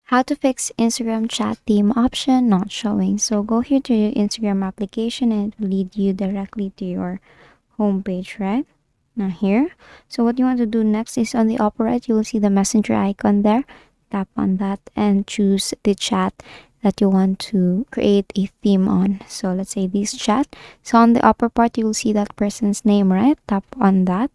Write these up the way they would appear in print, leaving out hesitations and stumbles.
How to fix Instagram chat theme option not showing. So go here to your Instagram application and it will lead you directly to your home page, right? Now here. So what you want to do next is on the upper right, you will see the messenger icon there. Tap on that and choose the chat that you want to create a theme on. So let's say this chat. So on the upper part, you will see that person's name, right? Tap on that.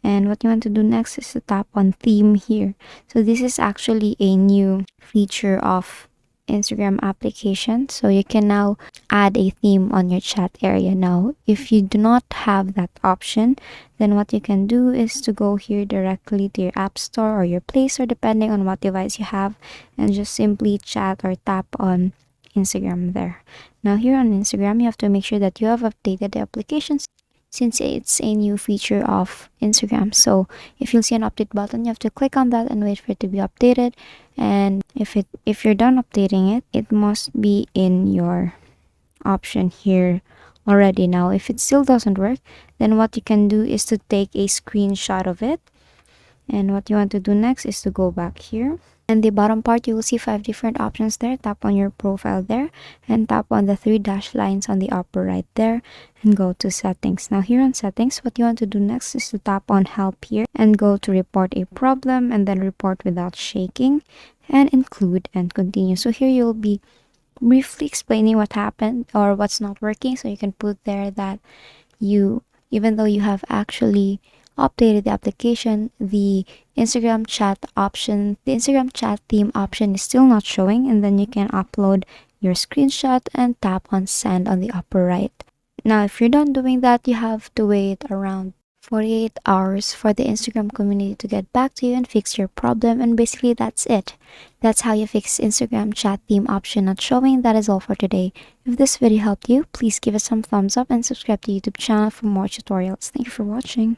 And what you want to do next is to tap on theme here. So this is actually a new feature of Instagram application. So you can now add a theme on your chat area. Now, if you do not have that option, then what you can do is to go here directly to your App Store or your Play Store, depending on what device you have, and just simply chat or tap on Instagram there. Now here on Instagram, you have to make sure that you have updated the applications since it's a new feature of Instagram. So if you'll see an update button, you have to click on that and wait for it to be updated. And if you're done updating it, it must be in your option here already. Now if it still doesn't work, then what you can do is to take a screenshot of it. And what you want to do next is to go back here. And the bottom part, you will see 5 different options there. Tap on your profile there and tap on the 3 dash lines on the upper right there and go to settings. Now here on settings, what you want to do next is to tap on help here and go to report a problem and then report without shaking and include and continue. So here you'll be briefly explaining what happened or what's not working. So you can put there that even though you have actually updated the application, the Instagram chat theme option is still not showing, and then you can upload your screenshot and tap on send on the upper right. Now if you're done doing that, you have to wait around 48 hours for the Instagram community to get back to you and fix your problem, and basically that's it. That's how you fix Instagram chat theme option not showing. That is all for today. If this video helped you, please give us some thumbs up and subscribe to YouTube channel for more tutorials. Thank you for watching.